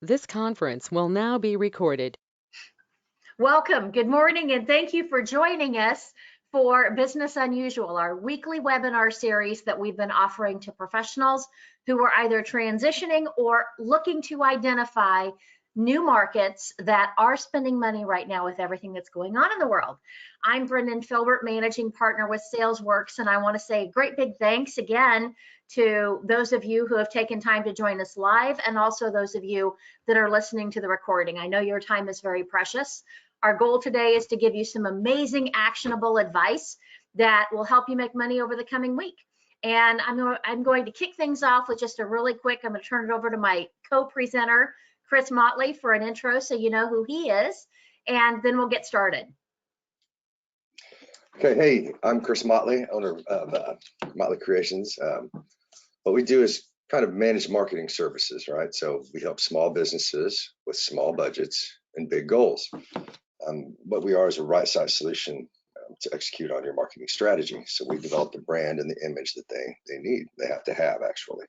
This conference will now be recorded. Welcome, good morning, and thank you for joining us for Business Unusual, our weekly webinar series that we've been offering to professionals who are either transitioning or looking to identify new markets that are spending money right now with everything that's going on in the world. I'm Brendan Filbert, Managing Partner with SalesWorks, and I want to say a great big thanks again to those of you who have taken time to join us live, and also those of you that are listening to the recording. I know your time is very precious. Our goal today is to give you some amazing actionable advice that will help you make money over the coming week. And I'm going to kick things off with just a really quick, I'm going to turn it over to my co-presenter, Chris Motley, for an intro so you know who he is, and then we'll get started. Okay, hey, I'm Chris Motley, owner of Motley Creations. What we do is kind of manage marketing services, right? So we help small businesses with small budgets and big goals. What we are is a right-size solution to execute on your marketing strategy. So we develop the brand and the image that they need, they have to have actually.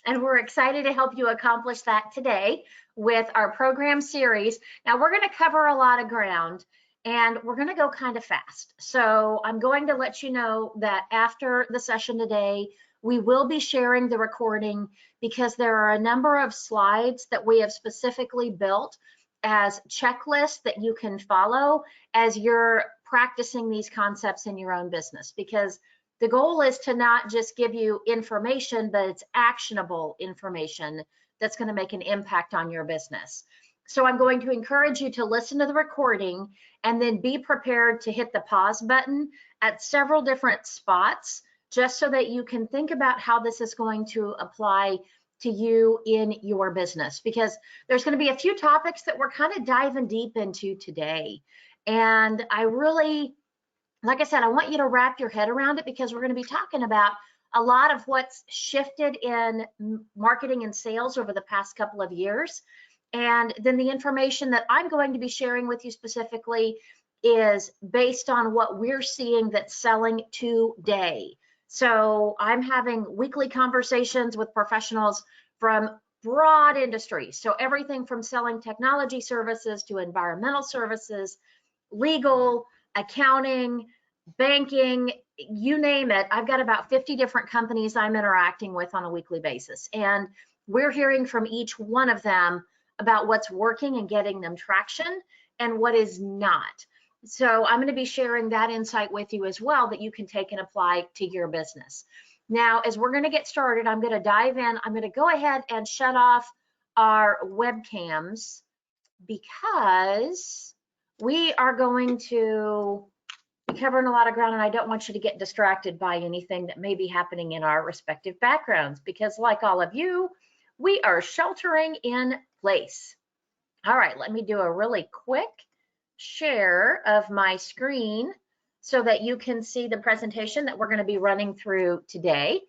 And we're excited to help you accomplish that today with our program series. Now we're going to cover a lot of ground and we're going to go kind of fast. So I'm going to let you know that after the session today, we will be sharing the recording because there are a number of slides that we have specifically built as checklists that you can follow as you're practicing these concepts in your own business, because the goal is to not just give you information, but it's actionable information that's going to make an impact on your business. So I'm going to encourage you to listen to the recording and then be prepared to hit the pause button at several different spots, just so that you can think about how this is going to apply to you in your business, because there's going to be a few topics that we're kind of diving deep into today. And I really, like I said, I want you to wrap your head around it, because we're going to be talking about a lot of what's shifted in marketing and sales over the past couple of years. And then the information that I'm going to be sharing with you specifically is based on what we're seeing that's selling today. So I'm having weekly conversations with professionals from broad industries. So everything from selling technology services to environmental services, legal, accounting, banking, you name it. I've got about 50 different companies I'm interacting with on a weekly basis. And we're hearing from each one of them about what's working and getting them traction and what is not. So I'm going to be sharing that insight with you as well that you can take and apply to your business. Now, as we're going to get started, I'm going to dive in. I'm going to go ahead and shut off our webcams because we are going to be covering a lot of ground, and I don't want you to get distracted by anything that may be happening in our respective backgrounds, because like all of you, we are sheltering in place. All right, let me do a really quick share of my screen so that you can see the presentation that we're going to be running through today.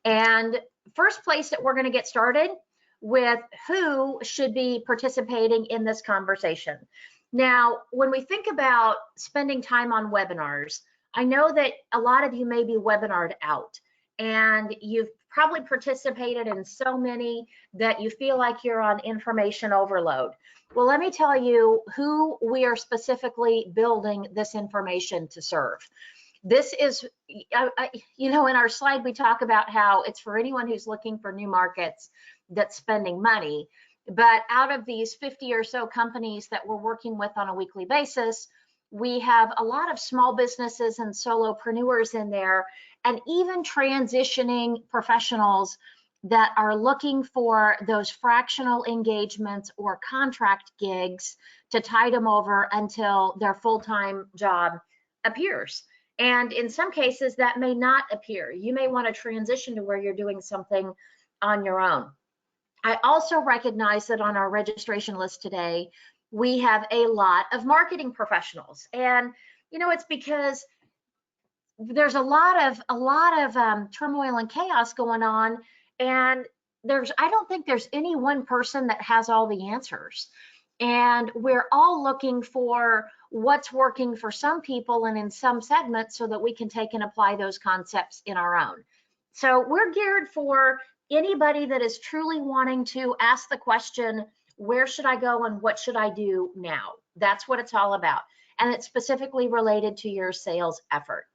And first place that we're going to get started with who should be participating in this conversation. Now, when we think about spending time on webinars, I know that a lot of you may be webinared out, and you've probably participated in so many that you feel like you're on information overload. Well, let me tell you who we are specifically building this information to serve. This is, you know, in our slide, we talk about how it's for anyone who's looking for new markets that's spending money. But out of these 50 or so companies that we're working with on a weekly basis, we have a lot of small businesses and solopreneurs in there, and even transitioning professionals that are looking for those fractional engagements or contract gigs to tide them over until their full-time job appears. And in some cases, that may not appear. You may want to transition to where you're doing something on your own. I also recognize that on our registration list today, we have a lot of marketing professionals. And, you know, it's because there's a lot of turmoil and chaos going on, and I don't think there's any one person that has all the answers. And we're all looking for what's working for some people and in some segments so that we can take and apply those concepts in our own. So we're geared for anybody that is truly wanting to ask the question, where should I go and what should I do now? That's what it's all about. And it's specifically related to your sales effort.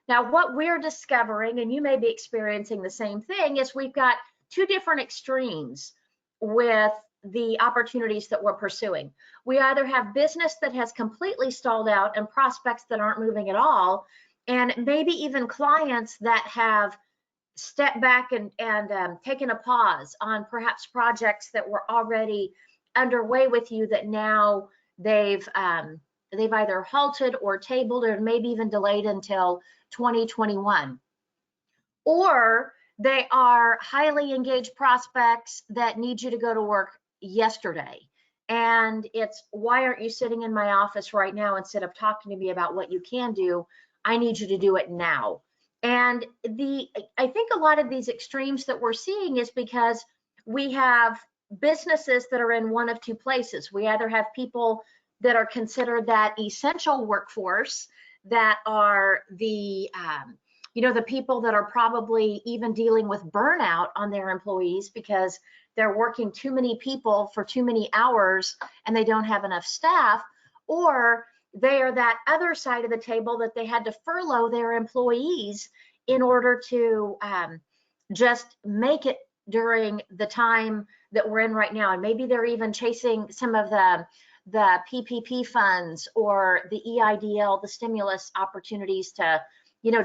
Now, what we're discovering, and you may be experiencing the same thing, is we've got two different extremes with the opportunities that we're pursuing. We either have business that has completely stalled out and prospects that aren't moving at all, and maybe even clients that have stepped back and taken a pause on perhaps projects that were already underway with you that now they've either halted or tabled or maybe even delayed until 2021. Or they are highly engaged prospects that need you to go to work yesterday. And it's, why aren't you sitting in my office right now instead of talking to me about what you can do? I need you to do it now. And I think a lot of these extremes that we're seeing is because we have businesses that are in one of two places. We either have people that are considered that essential workforce, that are the the people that are probably even dealing with burnout on their employees because they're working too many people for too many hours and they don't have enough staff, or they are that other side of the table that they had to furlough their employees in order to just make it during the time that we're in right now. And maybe they're even chasing some of the PPP funds or the EIDL, the stimulus opportunities to,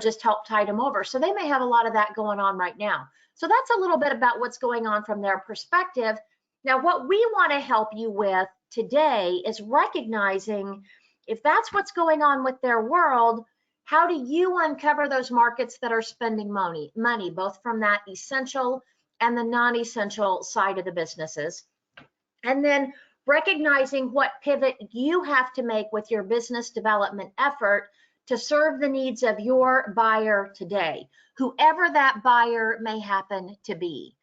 just help tide them over. So they may have a lot of that going on right now. So that's a little bit about what's going on from their perspective. Now, what we want to help you with today is recognizing if that's what's going on with their world, how do you uncover those markets that are spending money, both from that essential and the non-essential side of the businesses? And then recognizing what pivot you have to make with your business development effort to serve the needs of your buyer today, whoever that buyer may happen to be.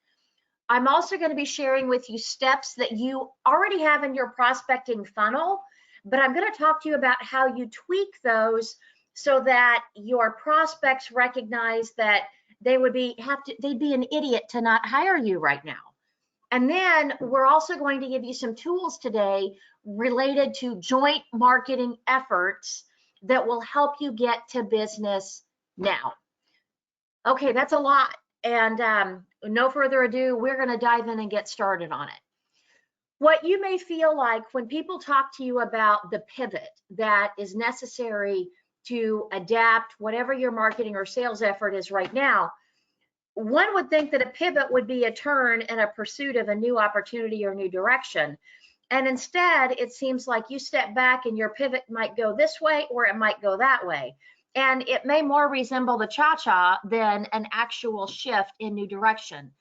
I'm also going to be sharing with you steps that you already have in your prospecting funnel, but I'm going to talk to you about how you tweak those so that your prospects recognize that they'd be an idiot to not hire you right now. And then we're also going to give you some tools today related to joint marketing efforts that will help you get to business now. Okay, that's a lot. And no further ado, we're going to dive in and get started on it. What you may feel like when people talk to you about the pivot that is necessary to adapt whatever your marketing or sales effort is right now, one would think that a pivot would be a turn in a pursuit of a new opportunity or new direction. And instead, it seems like you step back and your pivot might go this way or it might go that way. And it may more resemble the cha-cha than an actual shift in new direction.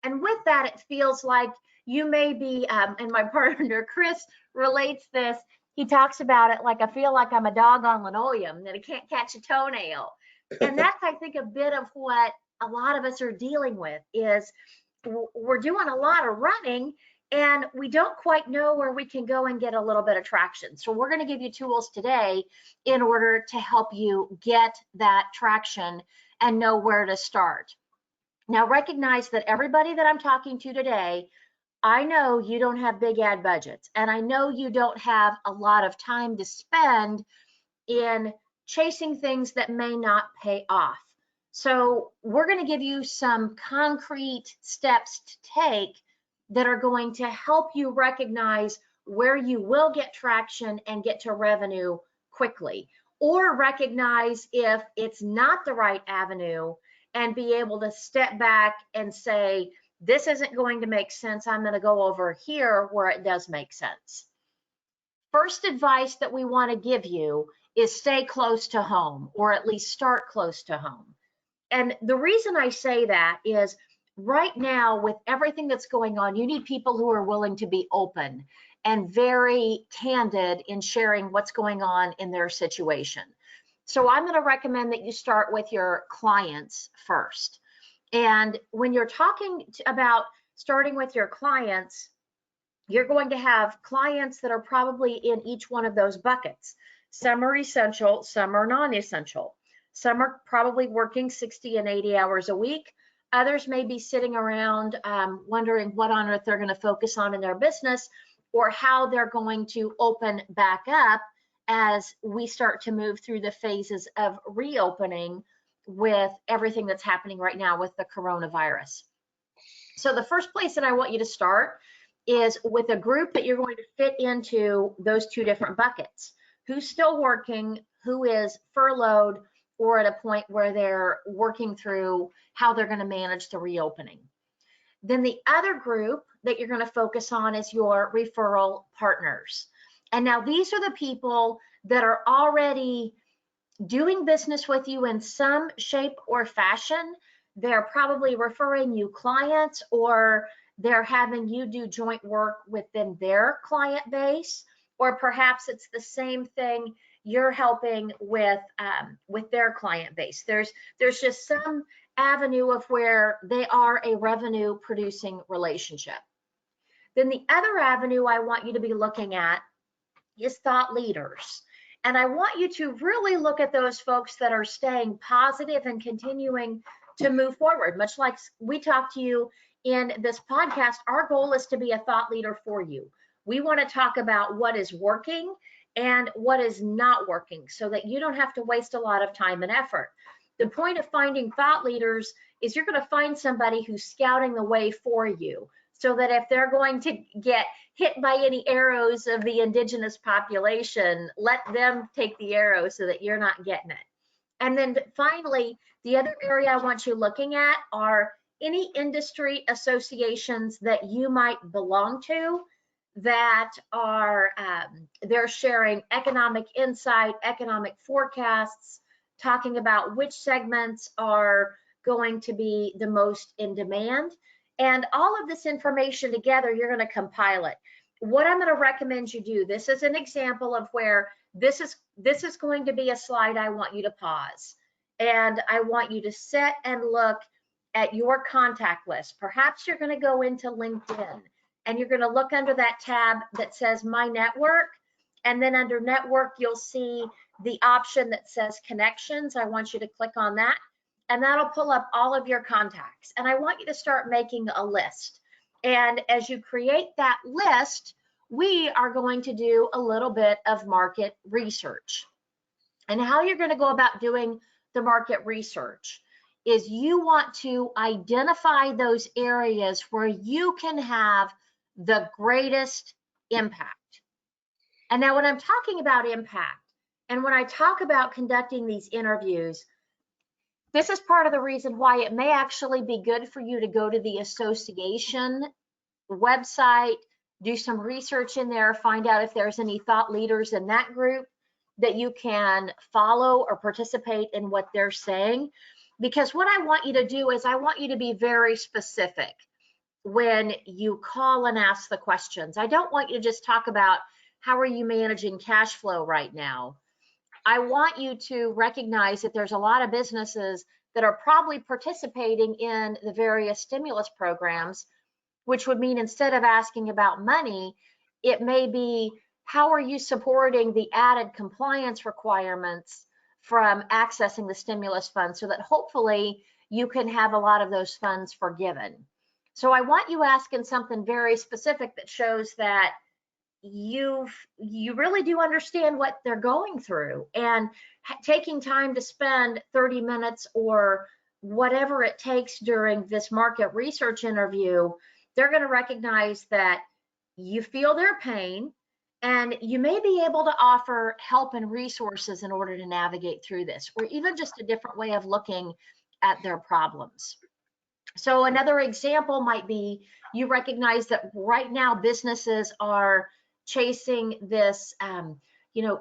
And with that, it feels like you may be, and my partner Chris relates this, he talks about it like I feel like I'm a dog on linoleum, that I can't catch a toenail. And that's, I think, a bit of what a lot of us are dealing with is we're doing a lot of running and we don't quite know where we can go and get a little bit of traction. So we're going to give you tools today in order to help you get that traction and know where to start. Now, recognize that everybody that I'm talking to today, I know you don't have big ad budgets, and I know you don't have a lot of time to spend in chasing things that may not pay off. So we're going to give you some concrete steps to take that are going to help you recognize where you will get traction and get to revenue quickly, or recognize if it's not the right avenue and be able to step back and say, this isn't going to make sense. I'm going to go over here where it does make sense. First advice that we want to give you is stay close to home, or at least start close to home. And the reason I say that is right now, with everything that's going on, you need people who are willing to be open and very candid in sharing what's going on in their situation. So I'm going to recommend that you start with your clients first. And when you're talking about starting with your clients, you're going to have clients that are probably in each one of those buckets. Some are essential, some are non-essential. Some are probably working 60 and 80 hours a week. Others may be sitting around wondering what on earth they're going to focus on in their business, or how they're going to open back up as we start to move through the phases of reopening with everything that's happening right now with the coronavirus. So the first place that I want you to start is with a group that you're going to fit into those two different buckets. Who's still working, who is furloughed, or at a point where they're working through how they're going to manage the reopening. Then the other group that you're going to focus on is your referral partners. And now these are the people that are already doing business with you in some shape or fashion. They're probably referring you clients, or they're having you do joint work within their client base, or perhaps it's the same thing you're helping with their client base. There's just some avenue of where they are a revenue producing relationship. Then the other avenue I want you to be looking at is thought leaders. And I want you to really look at those folks that are staying positive and continuing to move forward. Much like we talked to you in this podcast, our goal is to be a thought leader for you. We want to talk about what is working and what is not working, so that you don't have to waste a lot of time and effort. The point of finding thought leaders is you're going to find somebody who's scouting the way for you, so that if they're going to get hit by any arrows of the indigenous population, let them take the arrow so that you're not getting it. And then finally, the other area I want you looking at are any industry associations that you might belong to that are they're sharing economic insight, economic forecasts, talking about which segments are going to be the most in demand. And all of this information together, you're going to compile it. What I'm going to recommend you do, this is an example of where this is going to be a slide I want you to pause. And I want you to sit and look at your contact list. Perhaps you're going to go into LinkedIn and you're going to look under that tab that says My Network. And then under Network, you'll see the option that says Connections. I want you to click on that. And that'll pull up all of your contacts. And I want you to start making a list. And as you create that list, we are going to do a little bit of market research. And how you're going to go about doing the market research is you want to identify those areas where you can have the greatest impact. And now when I'm talking about impact, and when I talk about conducting these interviews, this is part of the reason why it may actually be good for you to go to the association website, do some research in there, find out if there's any thought leaders in that group that you can follow or participate in what they're saying. Because what I want you to do is I want you to be very specific when you call and ask the questions. I don't want you to just talk about how are you managing cash flow right now. I want you to recognize that there's a lot of businesses that are probably participating in the various stimulus programs, which would mean instead of asking about money, it may be how are you supporting the added compliance requirements from accessing the stimulus funds, so that hopefully you can have a lot of those funds forgiven. So I want you asking something very specific that shows that you really do understand what they're going through, and taking time to spend 30 minutes or whatever it takes during this market research interview, they're going to recognize that you feel their pain, and you may be able to offer help and resources in order to navigate through this, or even just a different way of looking at their problems. So another example might be you recognize that right now businesses are chasing this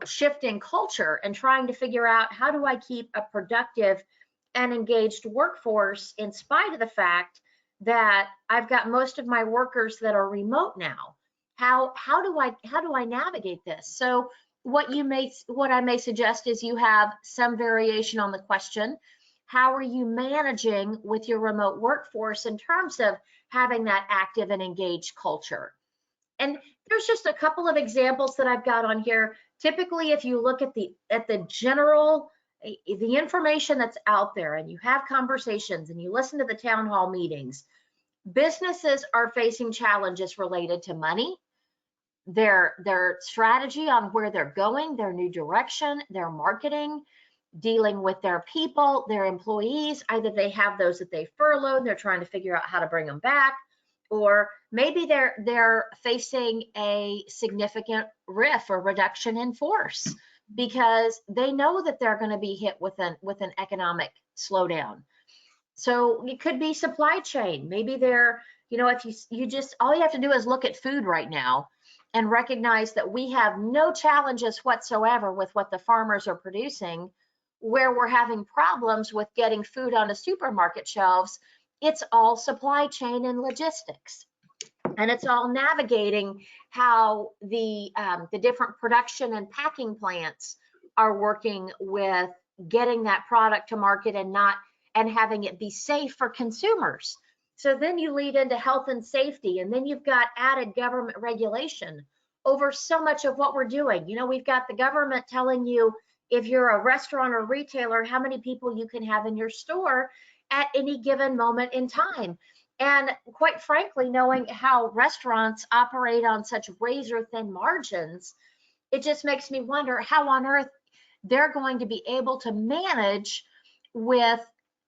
shift in culture and trying to figure out, how do I keep a productive and engaged workforce in spite of the fact that I've got most of my workers that are remote now? How do I navigate this? So what I may suggest is you have some variation on the question. How are you managing with your remote workforce in terms of having that active and engaged culture? And there's just a couple of examples that I've got on here. Typically, if you look at the general the information that's out there, and you have conversations and you listen to the town hall meetings, businesses are facing challenges related to money, their strategy on where they're going, their new direction, their marketing, dealing with their people, their employees. Either they have those that they furloughed and they're trying to figure out how to bring them back, or maybe they're facing a significant RIF or reduction in force because they know that they're going to be hit with an economic slowdown. So it could be supply chain. Maybe they're, if you just, all you have to do is look at food right now and recognize that we have no challenges whatsoever with what the farmers are producing. Where we're having problems with getting food onto supermarket shelves, it's all supply chain and logistics. And it's all navigating how the different production and packing plants are working with getting that product to market and having it be safe for consumers. So then you lead into health and safety, and then you've got added government regulation over so much of what we're doing. We've got the government telling you, if you're a restaurant or retailer, how many people you can have in your store at any given moment in time. And quite frankly, knowing how restaurants operate on such razor thin margins, it just makes me wonder how on earth they're going to be able to manage with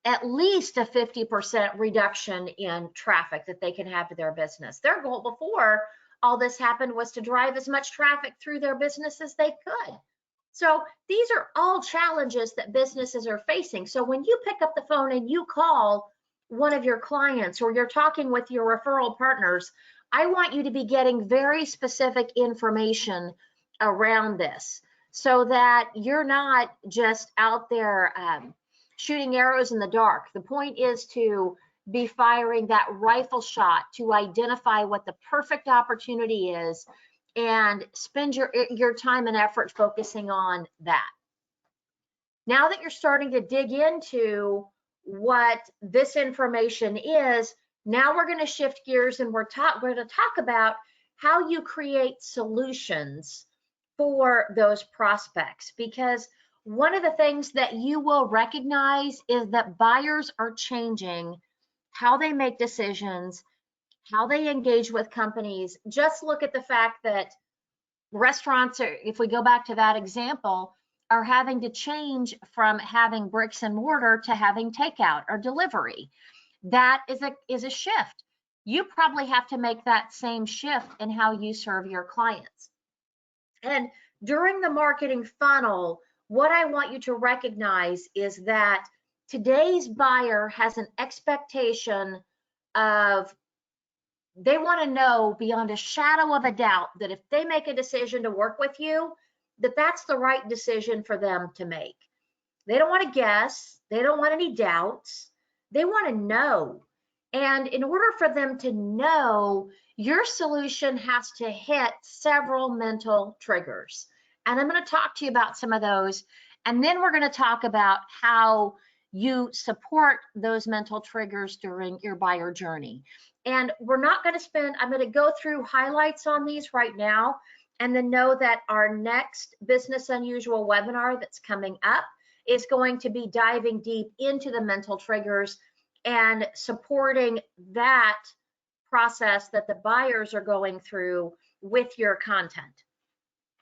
at least a 50% reduction in traffic that they can have to their business. Their goal before all this happened was to drive as much traffic through their business as they could. So these are all challenges that businesses are facing. So when you pick up the phone and you call one of your clients or you're talking with your referral partners, I want you to be getting very specific information around this so that you're not just out there shooting arrows in the dark. The point is to be firing that rifle shot to identify what the perfect opportunity is and spend your time and effort focusing on that. Now that you're starting to dig into what this information is, now we're going to shift gears and we're going to talk about how you create solutions for those prospects. Because one of the things that you will recognize is that buyers are changing how they make decisions, how they engage with companies. Just look at the fact that restaurants are, if we go back to that example, are having to change from having bricks and mortar to having takeout or delivery. That is a shift. You probably have to make that same shift in how you serve your clients. And during the marketing funnel, what I want you to recognize is that today's buyer has an expectation of, they want to know beyond a shadow of a doubt that if they make a decision to work with you, that that's the right decision for them to make. They don't want to guess. They don't want any doubts. They want to know. And in order for them to know, your solution has to hit several mental triggers. And I'm going to talk to you about some of those. And then we're going to talk about how you support those mental triggers during your buyer journey. And we're not going to spend, I'm going to go through highlights on these right now, and then know that our next Business Unusual webinar that's coming up is going to be diving deep into the mental triggers and supporting that process that the buyers are going through with your content.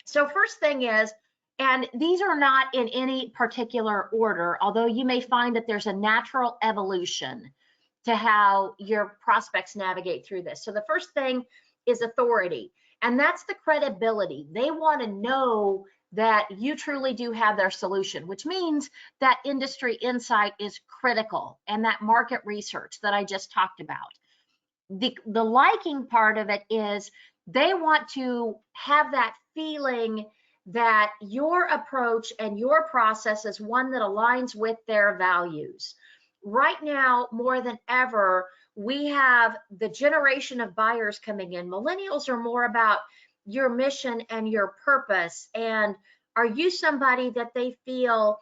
So first thing is, and these are not in any particular order, although you may find that there's a natural evolution to how your prospects navigate through this. So the first thing is authority, and that's the credibility. They want to know that you truly do have their solution, which means that industry insight is critical, and that market research that I just talked about. The liking part of it is they want to have that feeling that your approach and your process is one that aligns with their values. Right now, more than ever, we have the generation of buyers coming in. Millennials are more about your mission and your purpose. And are you somebody that they feel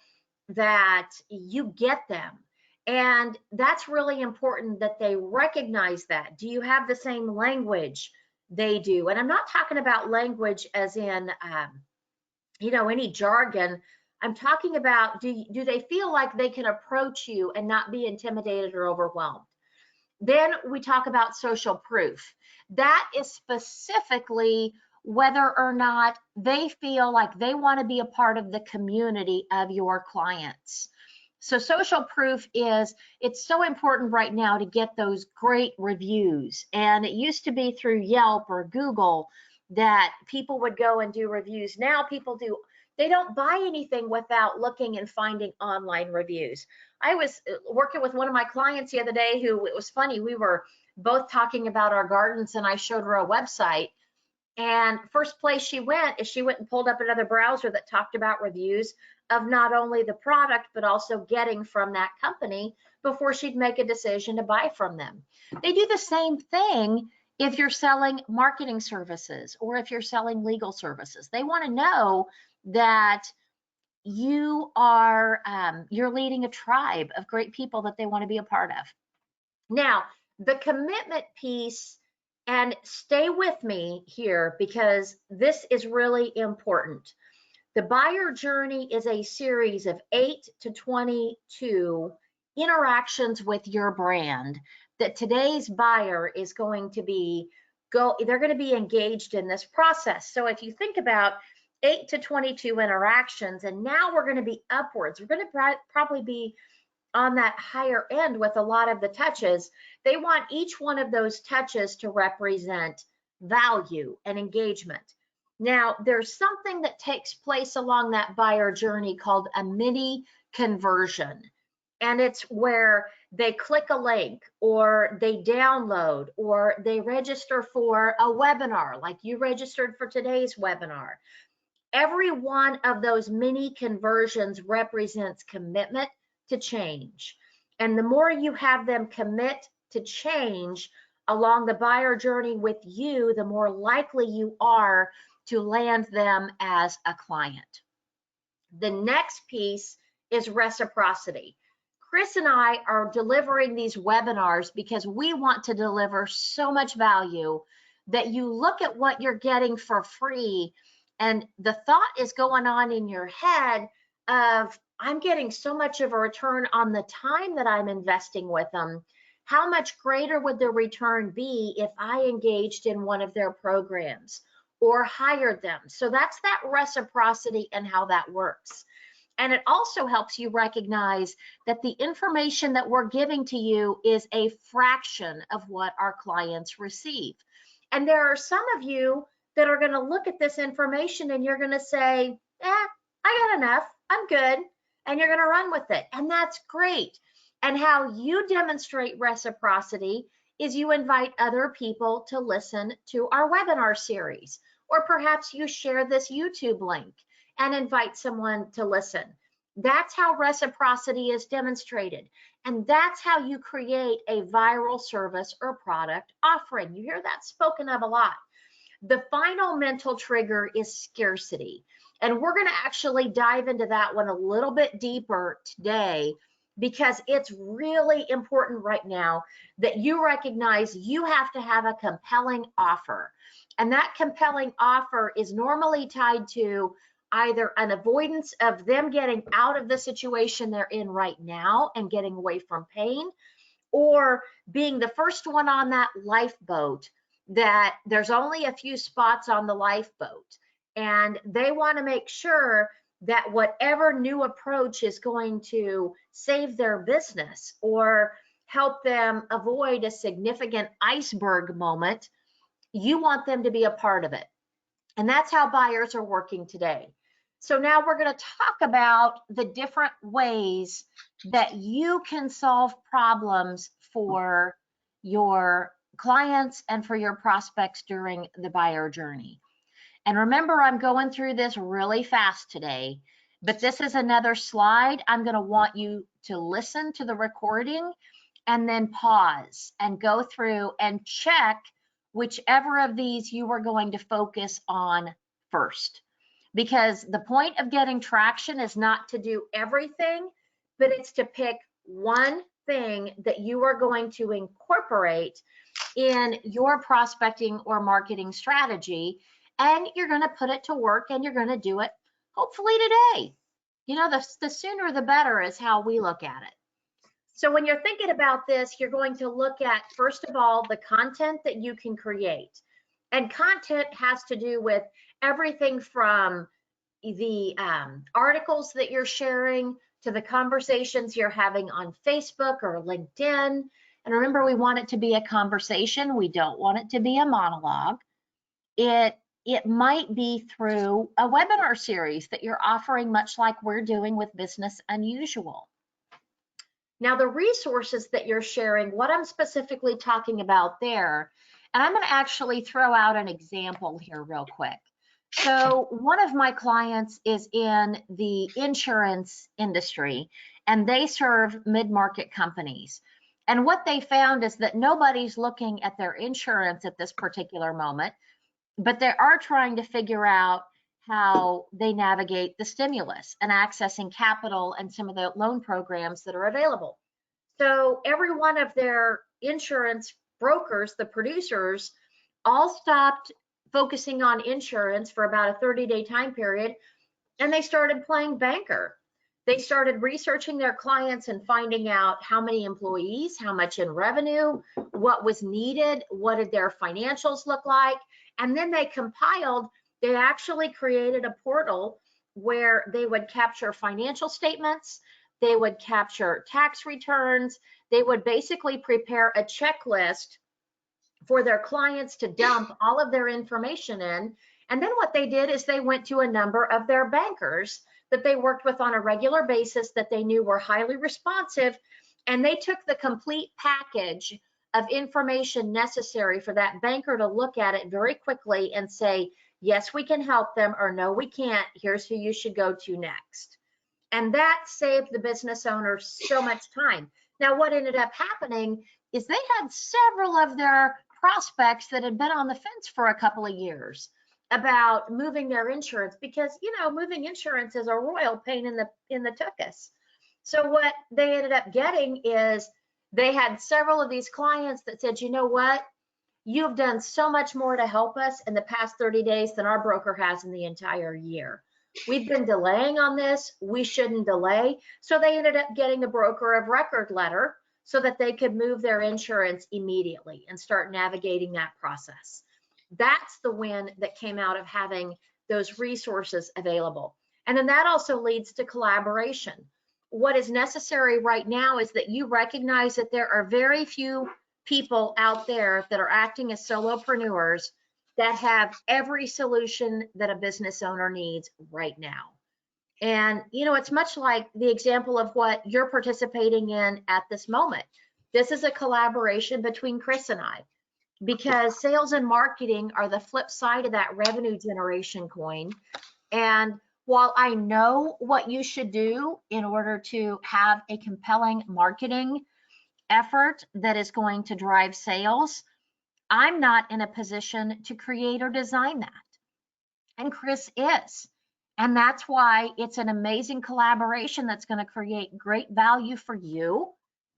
that you get them? And that's really important that they recognize that. Do you have the same language they do? And I'm not talking about language as in, any jargon. I'm talking about, do they feel like they can approach you and not be intimidated or overwhelmed? Then we talk about social proof. That is specifically whether or not they feel like they want to be a part of the community of your clients. So social proof is, it's so important right now to get those great reviews. And it used to be through Yelp or Google that people would go and do reviews. Now people do, they don't buy anything without looking and finding online reviews. I was working with one of my clients the other day who, it was funny, we were both talking about our gardens and I showed her a website. And first place she went is she went and pulled up another browser that talked about reviews of not only the product, but also getting from that company before she'd make a decision to buy from them. They do the same thing if you're selling marketing services or if you're selling legal services. They want to know that you are you're leading a tribe of great people that they want to be a part of. Now, the commitment piece, and stay with me here because this is really important. The buyer journey is a series of 8 to 22 interactions with your brand that today's buyer is going to be they're going to be engaged in this process. So if you think about 8 to 22 interactions, and now we're going to be upwards, we're going to probably be on that higher end with a lot of the touches. They want each one of those touches to represent value and engagement. Now, there's something that takes place along that buyer journey called a mini conversion. And it's where they click a link or they download or they register for a webinar, like you registered for today's webinar. Every one of those mini conversions represents commitment to change. And the more you have them commit to change along the buyer journey with you, the more likely you are to land them as a client. The next piece is reciprocity. Chris and I are delivering these webinars because we want to deliver so much value that you look at what you're getting for free and the thought is going on in your head of, I'm getting so much of a return on the time that I'm investing with them. How much greater would the return be if I engaged in one of their programs or hired them? So that's that reciprocity and how that works. And it also helps you recognize that the information that we're giving to you is a fraction of what our clients receive. And there are some of you that are going to look at this information and you're going to say, I got enough, I'm good. And you're going to run with it. And that's great. And how you demonstrate reciprocity is you invite other people to listen to our webinar series, or perhaps you share this YouTube link and invite someone to listen. That's how reciprocity is demonstrated. And that's how you create a viral service or product offering. You hear that spoken of a lot. The final mental trigger is scarcity. And we're going to actually dive into that one a little bit deeper today because it's really important right now that you recognize you have to have a compelling offer. And that compelling offer is normally tied to either an avoidance of them getting out of the situation they're in right now and getting away from pain, or being the first one on that lifeboat that there's only a few spots on the lifeboat. And they want to make sure that whatever new approach is going to save their business or help them avoid a significant iceberg moment, you want them to be a part of it. And that's how buyers are working today. So now we're going to talk about the different ways that you can solve problems for your clients and for your prospects during the buyer journey. And remember, I'm going through this really fast today, but this is another slide. I'm going to want you to listen to the recording and then pause and go through and check whichever of these you are going to focus on first. Because the point of getting traction is not to do everything, but it's to pick one thing that you are going to incorporate in your prospecting or marketing strategy, and you're going to put it to work and you're going to do it hopefully today. You know, the sooner the better is how we look at it. So when you're thinking about this, you're going to look at, first of all, the content that you can create. And content has to do with everything from the articles that you're sharing to the conversations you're having on Facebook or LinkedIn. And remember, we want it to be a conversation. We don't want it to be a monologue. It might be through a webinar series that you're offering, much like we're doing with Business Unusual. Now, the resources that you're sharing, what I'm specifically talking about there, and I'm going to actually throw out an example here real quick. So one of my clients is in the insurance industry, and they serve mid-market companies. And what they found is that nobody's looking at their insurance at this particular moment, but they are trying to figure out how they navigate the stimulus and accessing capital and some of the loan programs that are available. So every one of their insurance brokers, the producers, all stopped focusing on insurance for about a 30-day time period, and they started playing banker. They started researching their clients and finding out how many employees, how much in revenue, what was needed, what did their financials look like, and then they actually created a portal where they would capture financial statements, they would capture tax returns, they would basically prepare a checklist for their clients to dump all of their information in. And then what they did is they went to a number of their bankers that they worked with on a regular basis that they knew were highly responsive, and they took the complete package of information necessary for that banker to look at it very quickly and say, yes, we can help them, or no, we can't. Here's who you should go to next. And that saved the business owner so much time. Now, what ended up happening is they had several of their prospects that had been on the fence for a couple of years about moving their insurance, because, you know, moving insurance is a royal pain in the tuchus. So what they ended up getting is they had several of these clients that said, you know what, you've done so much more to help us in the past 30 days than our broker has in the entire year. We've been delaying on this. We shouldn't delay. So they ended up getting a broker of record letter so that they could move their insurance immediately and start navigating that process. That's the win that came out of having those resources available. And then that also leads to collaboration. What is necessary right now is that you recognize that there are very few people out there that are acting as solopreneurs that have every solution that a business owner needs right now. And, you know, it's much like the example of what you're participating in at this moment. This is a collaboration between Chris and I, because sales and marketing are the flip side of that revenue generation coin. And while I know what you should do in order to have a compelling marketing effort that is going to drive sales, I'm not in a position to create or design that. And Chris is. And that's why it's an amazing collaboration that's going to create great value for you.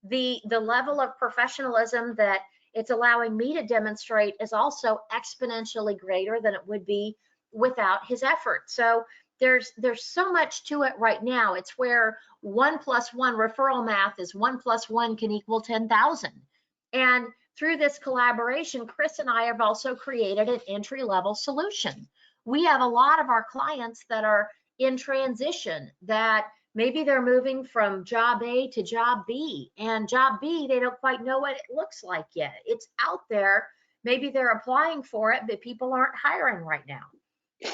The level of professionalism that it's allowing me to demonstrate is also exponentially greater than it would be without his effort. So there's so much to it right now. It's where 1 + 1 referral math is 1 + 1 can equal 10,000. And through this collaboration, Chris and I have also created an entry-level solution. We have a lot of our clients that are in transition, that maybe they're moving from job A to job B, and job B, they don't quite know what it looks like yet. It's out there. Maybe they're applying for it, but people aren't hiring right now.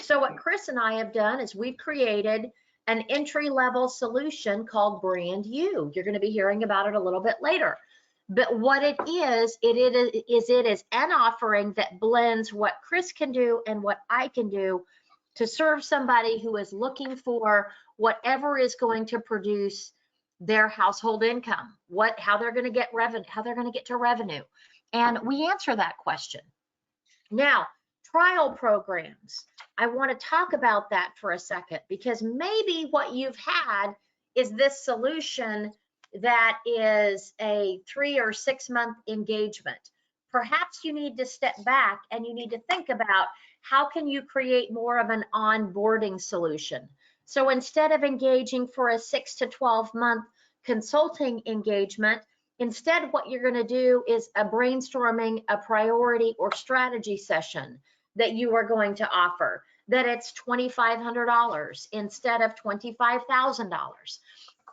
So what Chris and I have done is we've created an entry-level solution called Brand You. You're going to be hearing about it a little bit later. But what it is an offering that blends what Chris can do and what I can do to serve somebody who is looking for whatever is going to produce their household income, how they're going to get revenue, how they're going to get to revenue. And we answer that question. Now, trial programs. I want to talk about that for a second, because maybe what you've had is this solution that is a 3 or 6 month engagement. Perhaps you need to step back and you need to think about how can you create more of an onboarding solution. So instead of engaging for a 6 to 12 month consulting engagement, instead what you're going to do is a brainstorming, a priority or strategy session that you are going to offer, that it's $2,500 instead of $25,000.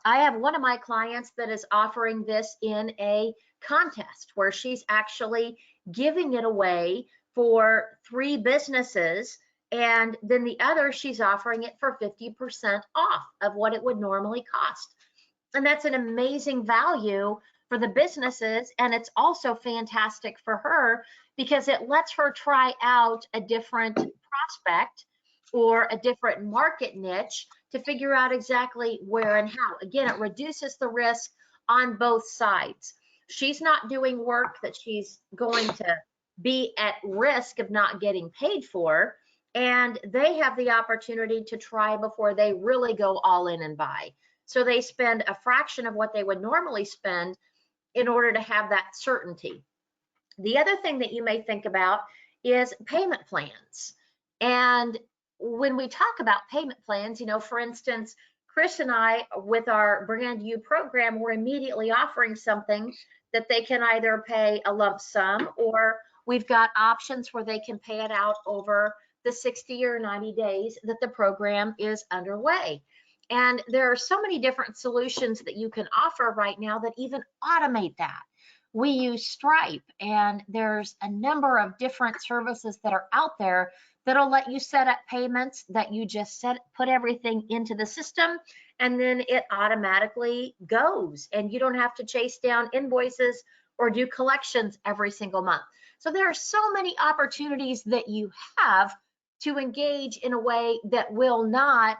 I have one of my clients that is offering this in a contest where she's actually giving it away for 3 businesses, and then the other she's offering it for 50% off of what it would normally cost. And that's an amazing value for the businesses, and it's also fantastic for her because it lets her try out a different prospect or a different market niche to figure out exactly where and how. Again, it reduces the risk on both sides. She's not doing work that she's going to be at risk of not getting paid for, and they have the opportunity to try before they really go all in and buy. So they spend a fraction of what they would normally spend in order to have that certainty. The other thing that you may think about is payment plans. And when we talk about payment plans, you know, for instance, Chris and I, with our Brand You program, we're immediately offering something that they can either pay a lump sum, or we've got options where they can pay it out over the 60 or 90 days that the program is underway. And there are so many different solutions that you can offer right now that even automate that. We use Stripe, and there's a number of different services that are out there that'll let you set up payments that you just put everything into the system, and then it automatically goes, and you don't have to chase down invoices or do collections every single month. So there are so many opportunities that you have to engage in a way that will not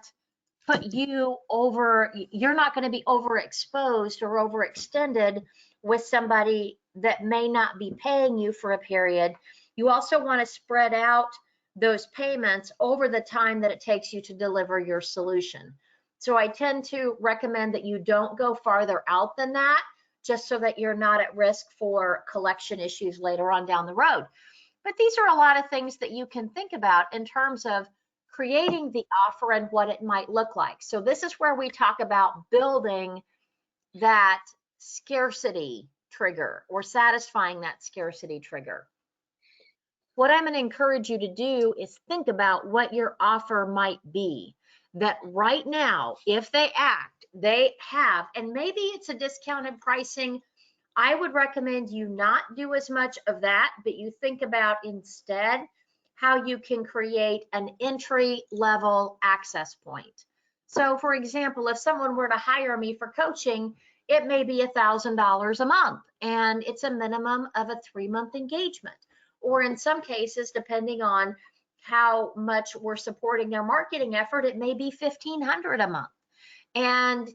put you over. You're not going to be overexposed or overextended with somebody that may not be paying you for a period. You also want to spread out those payments over the time that it takes you to deliver your solution. So I tend to recommend that you don't go farther out than that, just so that you're not at risk for collection issues later on down the road. But these are a lot of things that you can think about in terms of creating the offer and what it might look like. So this is where we talk about building that scarcity trigger or satisfying that scarcity trigger. What I'm going to encourage you to do is think about what your offer might be, that right now, if they act, they have, and maybe it's a discounted pricing. I would recommend you not do as much of that, but you think about instead how you can create an entry level access point. So for example, if someone were to hire me for coaching, it may be $1,000 a month, and it's a minimum of a 3-month engagement. Or in some cases, depending on how much we're supporting their marketing effort, it may be $1,500 a month. And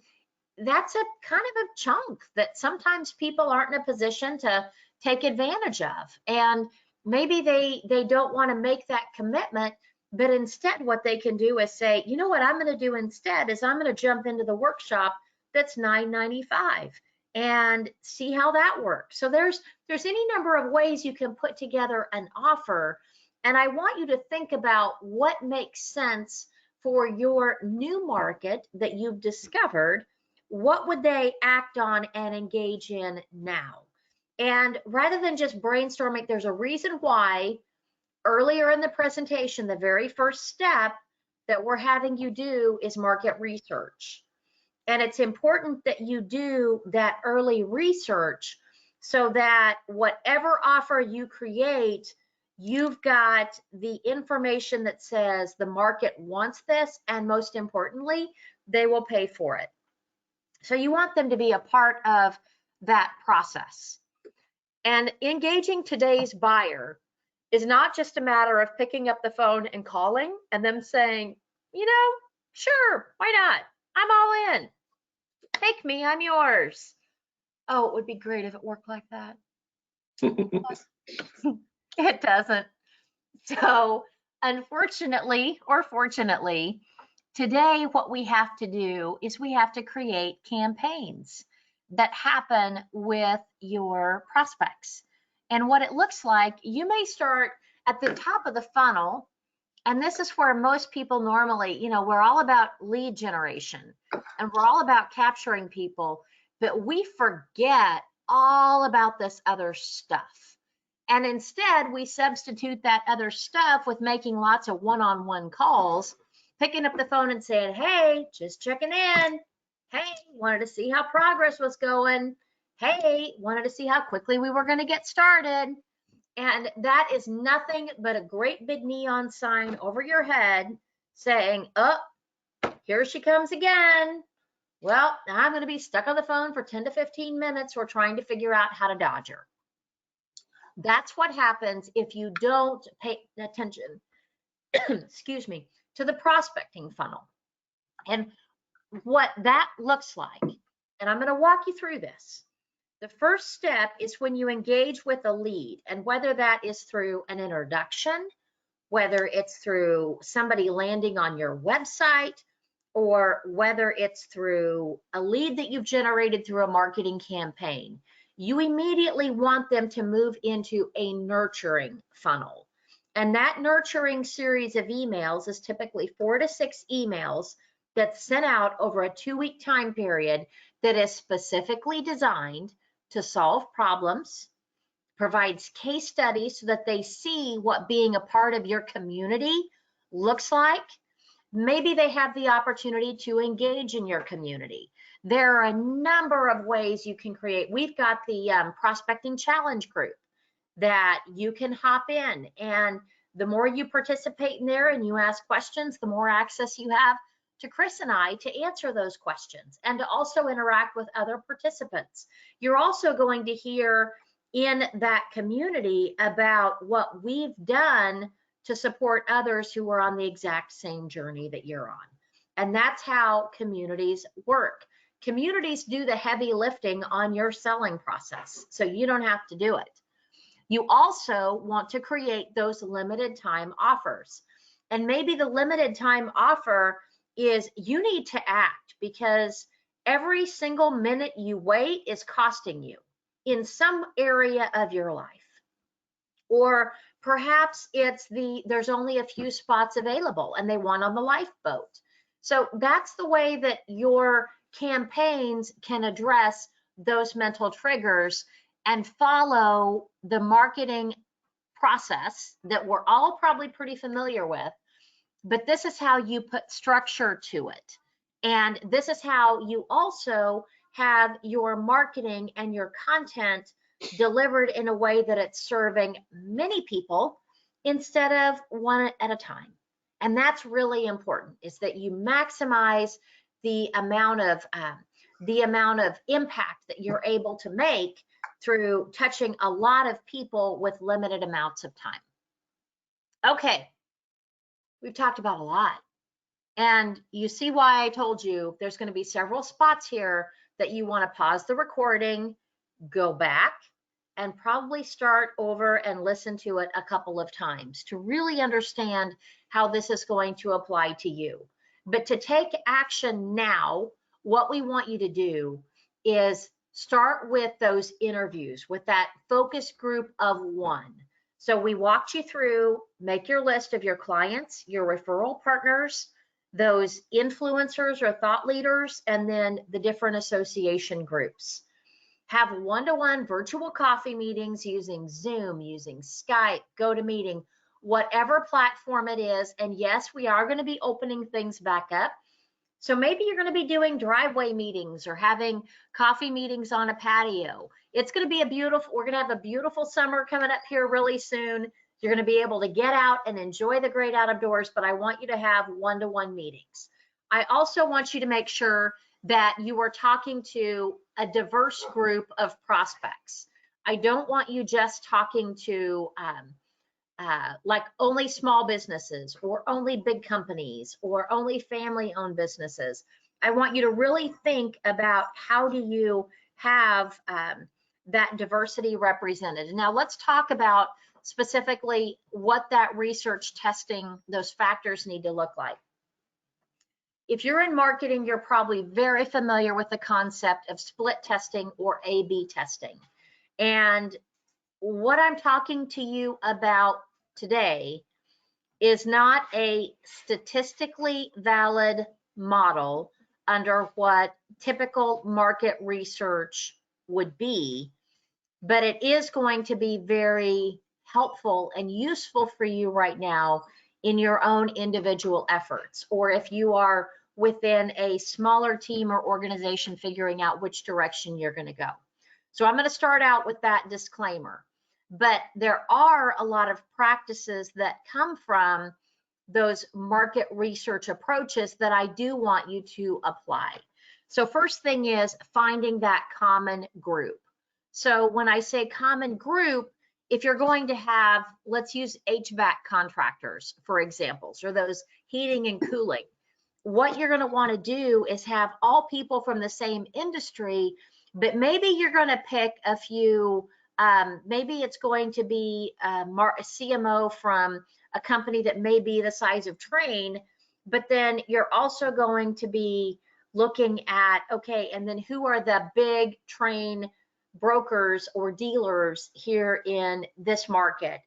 that's a kind of a chunk that sometimes people aren't in a position to take advantage of. And maybe they don't want to make that commitment, but instead what they can do is say, you know what I'm going to do instead is I'm going to jump into the workshop that's $9.95 and see how that works. So there's any number of ways you can put together an offer. And I want you to think about what makes sense for your new market that you've discovered. What would they act on and engage in now? And rather than just brainstorming, there's a reason why earlier in the presentation, the very first step that we're having you do is market research. And it's important that you do that early research so that whatever offer you create, you've got the information that says the market wants this, and most importantly, they will pay for it. So you want them to be a part of that process. And engaging today's buyer is not just a matter of picking up the phone and calling and them saying, you know, sure, why not? I'm all in. Take me, I'm yours. Oh, it would be great if it worked like that. It doesn't. So unfortunately, or fortunately, today what we have to do is we have to create campaigns that happen with your prospects. And what it looks like, you may start at the top of the funnel And this is where most people normally, we're all about lead generation and we're all about capturing people, but we forget all about this other stuff. And instead, we substitute that other stuff with making lots of one-on-one calls, picking up the phone and saying, hey, just checking in. Hey, wanted to see how progress was going. Hey, wanted to see how quickly we were going to get started. And that is nothing but a great big neon sign over your head saying, oh, here she comes again. Well, I'm going to be stuck on the phone for 10 to 15 minutes. We're trying to figure out how to dodge her. That's what happens if you don't pay attention, excuse me, to the prospecting funnel. And what that looks like, and I'm going to walk you through this. The first step is when you engage with a lead, and whether that is through an introduction, whether it's through somebody landing on your website, or whether it's through a lead that you've generated through a marketing campaign, you immediately want them to move into a nurturing funnel. And that nurturing series of emails is typically 4 to 6 emails that's sent out over a 2-week time period that is specifically designed to solve problems, provides case studies so that they see what being a part of your community looks like. Maybe they have the opportunity to engage in your community. There are a number of ways you can create. We've got the prospecting challenge group that you can hop in, and the more you participate in there and you ask questions, the more access you have to Chris and I to answer those questions and to also interact with other participants. You're also going to hear in that community about what we've done to support others who are on the exact same journey that you're on. And that's how communities work. Communities do the heavy lifting on your selling process, so you don't have to do it. You also want to create those limited time offers. And maybe the limited time offer is you need to act, because every single minute you wait is costing you in some area of your life. Or perhaps it's there's only a few spots available and they want on the lifeboat. So that's the way that your campaigns can address those mental triggers and follow the marketing process that we're all probably pretty familiar with. But this is how you put structure to it. And this is how you also have your marketing and your content delivered in a way that it's serving many people instead of one at a time. And that's really important, is that you maximize the amount of impact that you're able to make through touching a lot of people with limited amounts of time. Okay. We've talked about a lot. And you see why I told you there's going to be several spots here that you want to pause the recording, go back, and probably start over and listen to it a couple of times to really understand how this is going to apply to you. But to take action now, what we want you to do is start with those interviews, with that focus group of 1. So we walked you through, make your list of your clients, your referral partners, those influencers or thought leaders, and then the different association groups. Have one-to-one virtual coffee meetings using Zoom, using Skype, GoToMeeting, whatever platform it is. And yes, we are going to be opening things back up. So maybe you're going to be doing driveway meetings or having coffee meetings on a patio. It's going to be we're going to have a beautiful summer coming up here really soon. You're going to be able to get out and enjoy the great outdoors, but I want you to have one-to-one meetings. I also want you to make sure that you are talking to a diverse group of prospects. I don't want you just talking to like only small businesses or only big companies or only family-owned businesses. I want you to really think about how do you have that diversity represented. Now let's talk about specifically what that research testing, those factors need to look like. If you're in marketing, you're probably very familiar with the concept of split testing or A/B testing. And what I'm talking to you about today is not a statistically valid model under what typical market research would be, but it is going to be very helpful and useful for you right now in your own individual efforts, or if you are within a smaller team or organization figuring out which direction you're going to go. So I'm going to start out with that disclaimer, but there are a lot of practices that come from those market research approaches that I do want you to apply. So first thing is finding that common group. So when I say common group, if you're going to have, let's use HVAC contractors, for examples, or those heating and cooling, what you're going to want to do is have all people from the same industry, but maybe you're going to pick a few, maybe it's going to be a CMO from a company that may be the size of Train, but then you're also going to be looking at, okay, and then who are the big Train brokers or dealers here in this market?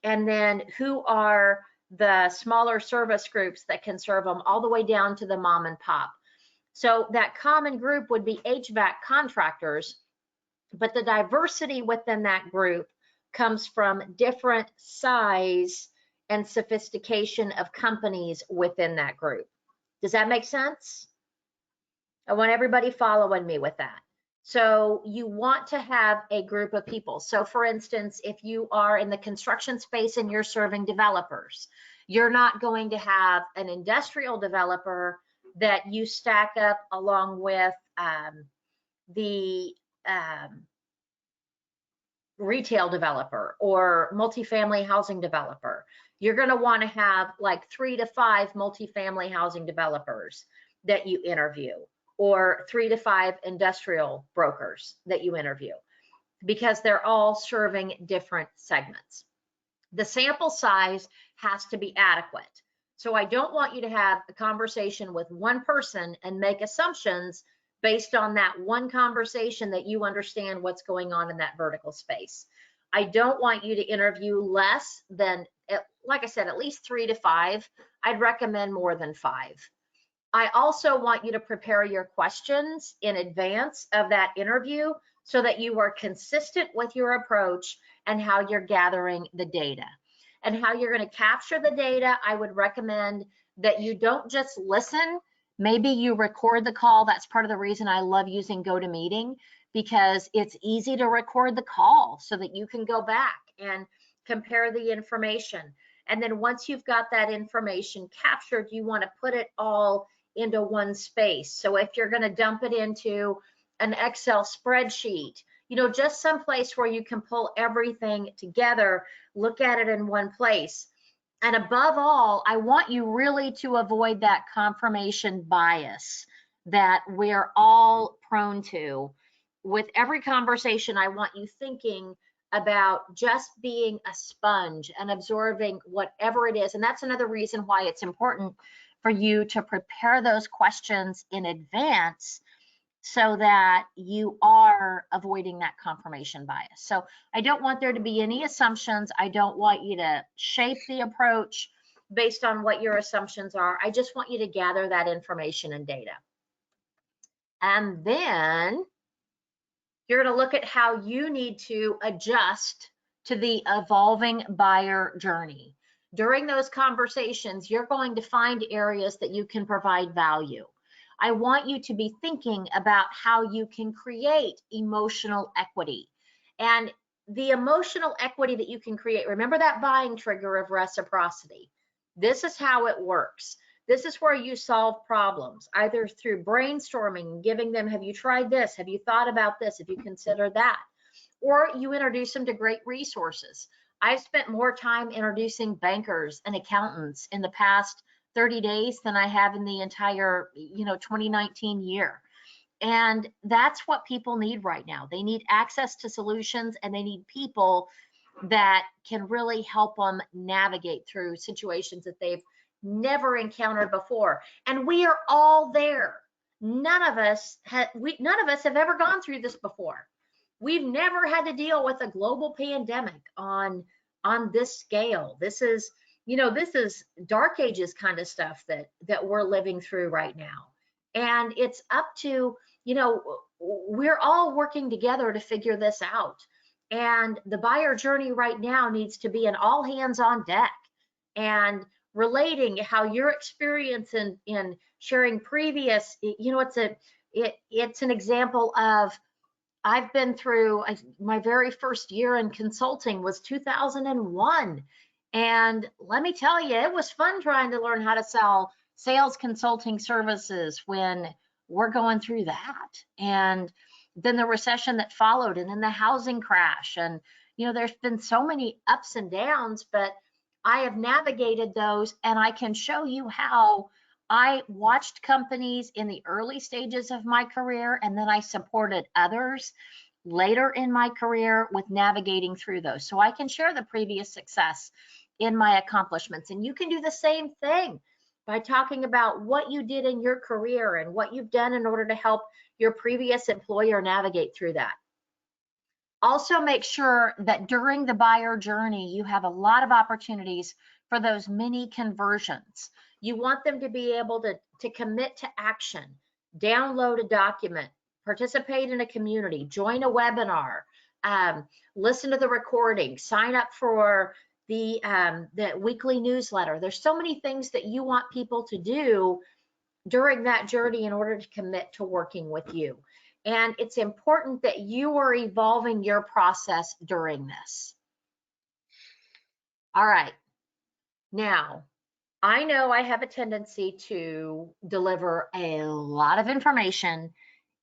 And then who are the smaller service groups that can serve them all the way down to the mom and pop? So that common group would be HVAC contractors, but the diversity within that group comes from different size and sophistication of companies within that group. Does that make sense? I want everybody following me with that. So you want to have a group of people. So for instance, if you are in the construction space and you're serving developers, you're not going to have an industrial developer that you stack up along with the retail developer or multifamily housing developer. You're going to want to have like 3 to 5 multifamily housing developers that you interview, or 3 to 5 industrial brokers that you interview, because they're all serving different segments. The sample size has to be adequate. So I don't want you to have a conversation with one person and make assumptions based on that one conversation that you understand what's going on in that vertical space. I don't want you to interview less than, like I said, at least 3 to 5. I'd recommend more than 5. I also want you to prepare your questions in advance of that interview so that you are consistent with your approach and how you're gathering the data. And how you're going to capture the data, I would recommend that you don't just listen. Maybe you record the call. That's part of the reason I love using GoToMeeting, because it's easy to record the call so that you can go back and compare the information. And then once you've got that information captured, you want to put it all into one space. So if you're going to dump it into an Excel spreadsheet, you know, just some place where you can pull everything together, look at it in one place. And above all, I want you really to avoid that confirmation bias that we're all prone to. With every conversation, I want you thinking about just being a sponge and absorbing whatever it is. And that's another reason why it's important for you to prepare those questions in advance so that you are avoiding that confirmation bias. So I don't want there to be any assumptions. I don't want you to shape the approach based on what your assumptions are. I just want you to gather that information and data. And then you're going to look at how you need to adjust to the evolving buyer journey. During those conversations, you're going to find areas that you can provide value. I want you to be thinking about how you can create emotional equity. And the emotional equity that you can create, remember that buying trigger of reciprocity. This is how it works. This is where you solve problems, either through brainstorming, giving them, have you tried this? Have you thought about this? Have you considered that? Or you introduce them to great resources. I've spent more time introducing bankers and accountants in the past 30 days than I have in the entire, 2019 year. And that's what people need right now. They need access to solutions, and they need people that can really help them navigate through situations that they've never encountered before. And we are all there. None of us have ever gone through this before. We've never had to deal with a global pandemic on this scale. This is, this is dark ages kind of stuff that we're living through right now. And it's up to, we're all working together to figure this out. And the buyer journey right now needs to be an all hands on deck, and relating how your experience in sharing previous, it's an example of, I've been through, my very first year in consulting was 2001. And let me tell you, it was fun trying to learn how to sell sales consulting services when we're going through that. And then the recession that followed, and then the housing crash. And, there's been so many ups and downs, but I have navigated those, and I can show you how I watched companies in the early stages of my career, and then I supported others later in my career with navigating through those. So I can share the previous success in my accomplishments. And you can do the same thing by talking about what you did in your career and what you've done in order to help your previous employer navigate through that. Also, make sure that during the buyer journey, you have a lot of opportunities for those mini conversions. You want them to be able to commit to action, download a document, participate in a community, join a webinar, listen to the recording, sign up for the weekly newsletter. There's so many things that you want people to do during that journey in order to commit to working with you. And it's important that you are evolving your process during this. All right. Now, I know I have a tendency to deliver a lot of information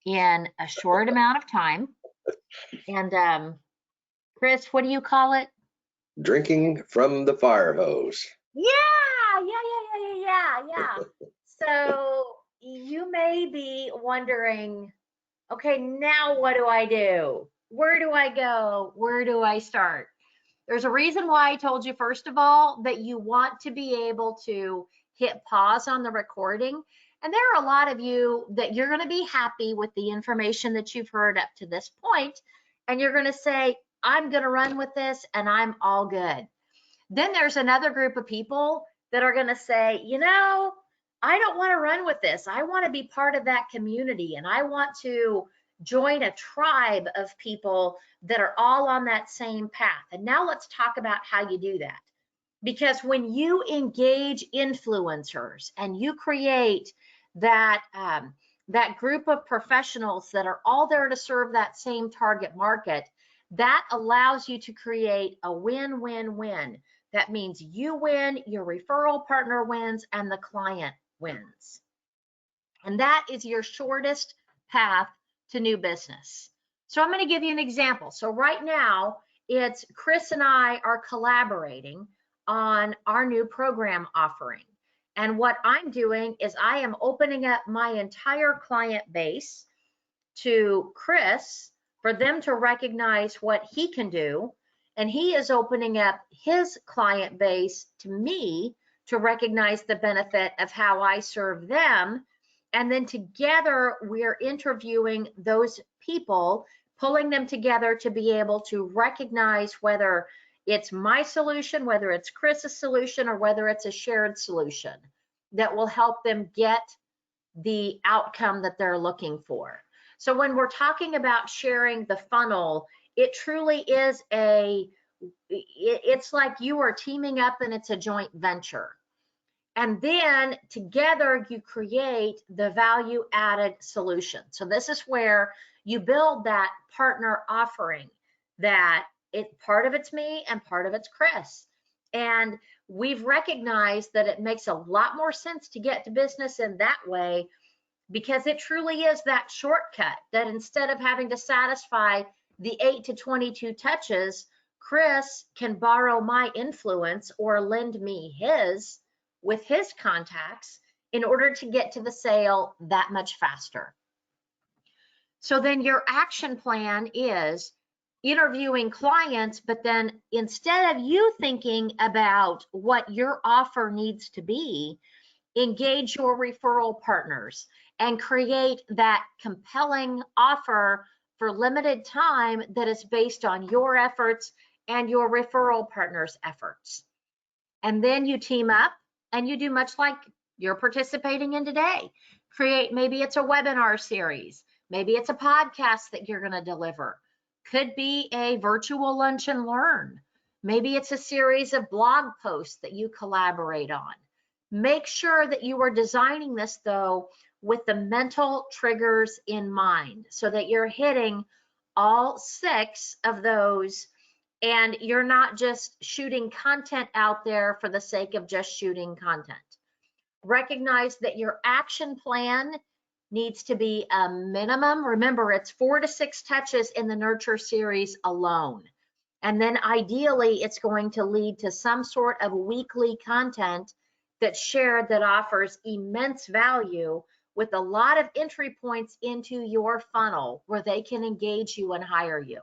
in a short amount of time. And Chris, what do you call it? Drinking from the fire hose. Yeah. So you may be wondering, okay, now what do I do? Where do I go? Where do I start? There's a reason why I told you, first of all, that you want to be able to hit pause on the recording. And there are a lot of you that you're going to be happy with the information that you've heard up to this point, and you're going to say, I'm going to run with this and I'm all good. Then there's another group of people that are going to say, I don't want to run with this. I want to be part of that community, and I want to join a tribe of people that are all on that same path. And now let's talk about how you do that. Because when you engage influencers and you create that group of professionals that are all there to serve that same target market, that allows you to create a win-win-win. That means you win, your referral partner wins, and the client wins. And that is your shortest path to new business. So I'm going to give you an example. So right now, it's Chris and I are collaborating on our new program offering. And what I'm doing is I am opening up my entire client base to Chris for them to recognize what he can do. And he is opening up his client base to me to recognize the benefit of how I serve them. And then together we're interviewing those people, pulling them together to be able to recognize whether it's my solution, whether it's Chris's solution, or whether it's a shared solution that will help them get the outcome that they're looking for. So when we're talking about sharing the funnel, it truly is it's like you are teaming up and it's a joint venture. And then together you create the value added solution. So this is where you build that partner offering that part of it's me and part of it's Chris. And we've recognized that it makes a lot more sense to get to business in that way, because it truly is that shortcut that instead of having to satisfy the 8 to 22 touches, Chris can borrow my influence or lend me his with his contacts in order to get to the sale that much faster. So then your action plan is interviewing clients, but then instead of you thinking about what your offer needs to be, engage your referral partners and create that compelling offer for limited time that is based on your efforts and your referral partners' efforts. And then you team up and you do much like you're participating in today. Create, maybe it's a webinar series, maybe it's a podcast that you're going to deliver. Could be a virtual lunch and learn. Maybe it's a series of blog posts that you collaborate on. Make sure that you are designing this, though, with the mental triggers in mind so that you're hitting all 6 of those and you're not just shooting content out there for the sake of just shooting content. Recognize that your action plan needs to be a minimum. Remember, it's 4 to 6 touches in the nurture series alone. And then ideally, it's going to lead to some sort of weekly content that's shared that offers immense value with a lot of entry points into your funnel where they can engage you and hire you.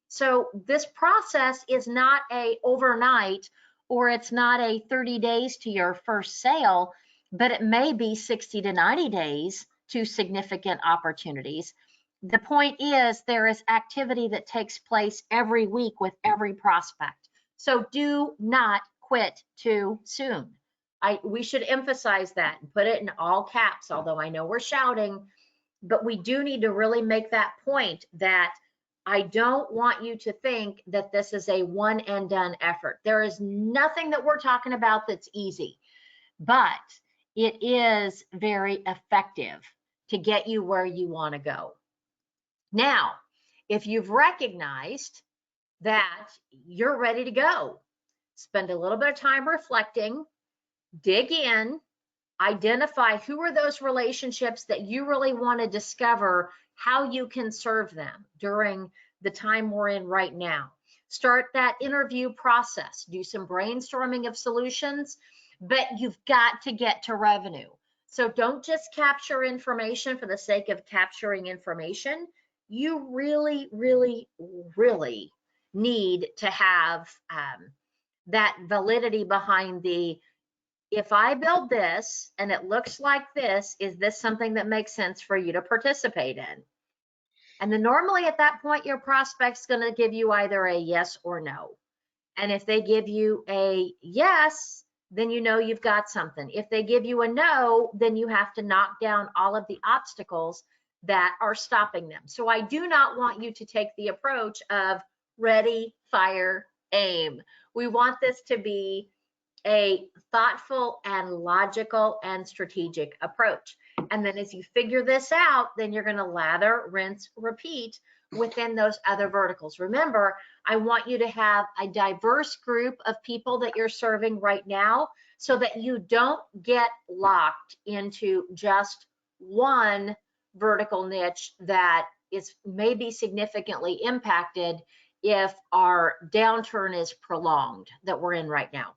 So this process is not a overnight, or it's not a 30 days to your first sale, but it may be 60 to 90 days to significant opportunities. The point is, there is activity that takes place every week with every prospect. So do not quit too soon. We should emphasize that and put it in all caps, although I know we're shouting, but we do need to really make that point that I don't want you to think that this is a one and done effort. There is nothing that we're talking about that's easy, but it is very effective to get you where you want to go. Now, if you've recognized that you're ready to go, spend a little bit of time reflecting, dig in, identify who are those relationships that you really want to discover how you can serve them during the time we're in right now. Start that interview process, do some brainstorming of solutions, but you've got to get to revenue. So don't just capture information for the sake of capturing information. You really, really, really need to have that validity behind the, if I build this and it looks like this, is this something that makes sense for you to participate in? And then normally at that point, your prospect's going to give you either a yes or no. And if they give you a yes, then you know you've got something. If they give you a no, then you have to knock down all of the obstacles that are stopping them. So I do not want you to take the approach of ready, fire, aim. We want this to be a thoughtful and logical and strategic approach. And then as you figure this out, then you're going to lather, rinse, repeat within those other verticals. Remember, I want you to have a diverse group of people that you're serving right now so that you don't get locked into just one vertical niche that is maybe significantly impacted if our downturn is prolonged that we're in right now.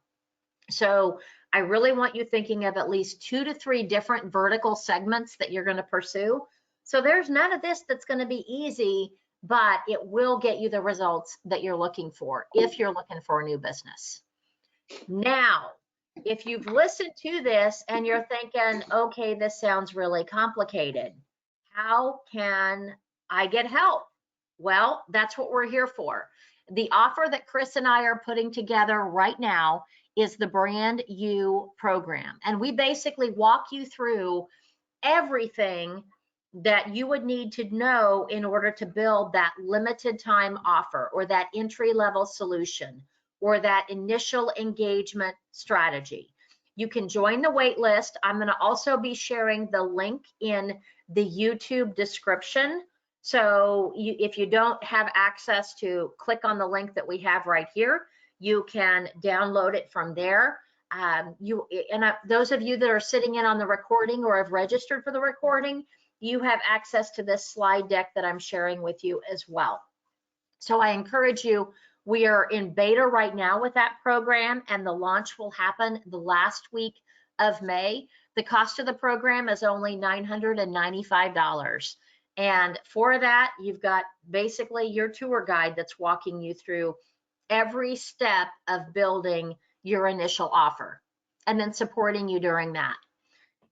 So I really want you thinking of at least 2 to 3 different vertical segments that you're going to pursue. So there's none of this that's going to be easy, but it will get you the results that you're looking for if you're looking for a new business. Now, if you've listened to this and you're thinking, okay, this sounds really complicated, how can I get help? Well, that's what we're here for. The offer that Chris and I are putting together right now is the them.We program. And we basically walk you through everything that you would need to know in order to build that limited time offer or that entry level solution or that initial engagement strategy. You can join the wait list. I'm going to also be sharing the link in the YouTube description. So if you don't have access to click on the link that we have right here, you can download it from there. Those of you that are sitting in on the recording or have registered for the recording, you have access to this slide deck that I'm sharing with you as well. So I encourage you, we are in beta right now with that program, and the launch will happen the last week of May. The cost of the program is only $995. And for that, you've got basically your tour guide that's walking you through every step of building your initial offer and then supporting you during that.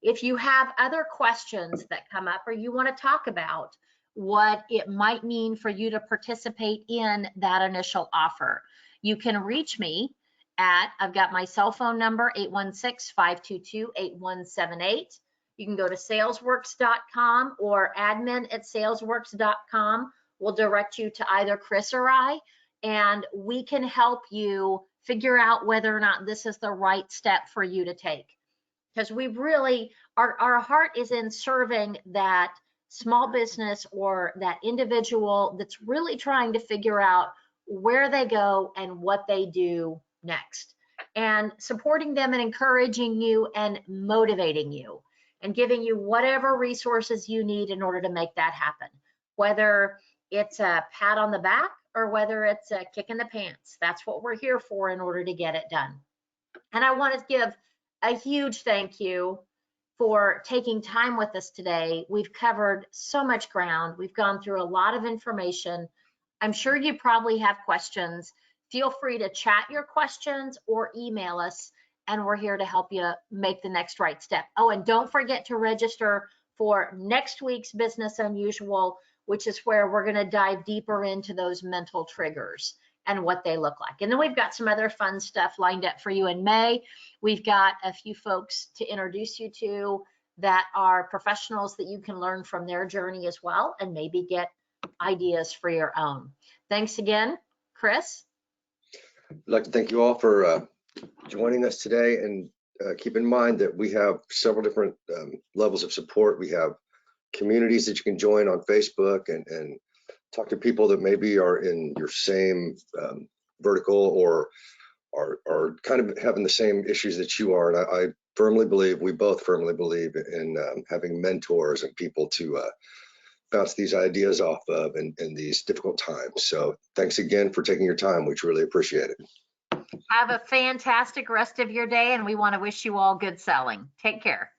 If you have other questions that come up or you want to talk about what it might mean for you to participate in that initial offer, you can reach me I've got my cell phone number, 816-522-8178. You can go to salesworks.com or admin@salesworks.com. We'll direct you to either Chris or I, and we can help you figure out whether or not this is the right step for you to take. Because we really, our heart is in serving that small business or that individual that's really trying to figure out where they go and what they do next, and supporting them and encouraging you and motivating you and giving you whatever resources you need in order to make that happen, whether it's a pat on the back or whether it's a kick in the pants. That's what we're here for in order to get it done. And I want to give a huge thank you for taking time with us today. We've covered so much ground. We've gone through a lot of information. I'm sure you probably have questions. Feel free to chat your questions or email us, and we're here to help you make the next right step. Oh, and don't forget to register for next week's Business Unusual, which is where we're going to dive deeper into those mental triggers and what they look like. And then we've got some other fun stuff lined up for you in May. We've got a few folks to introduce you to that are professionals that you can learn from their journey as well, and maybe get ideas for your own. Thanks again, Chris. I'd like to thank you all for joining us today, and keep in mind that we have several different levels of support. We have communities that you can join on Facebook and talk to people that maybe are in your same vertical or are kind of having the same issues that you are. And I firmly believe, we both firmly believe in having mentors and people to bounce these ideas off of in these difficult times. So thanks again for taking your time. We truly appreciate it. Have a fantastic rest of your day, and we want to wish you all good selling. Take care.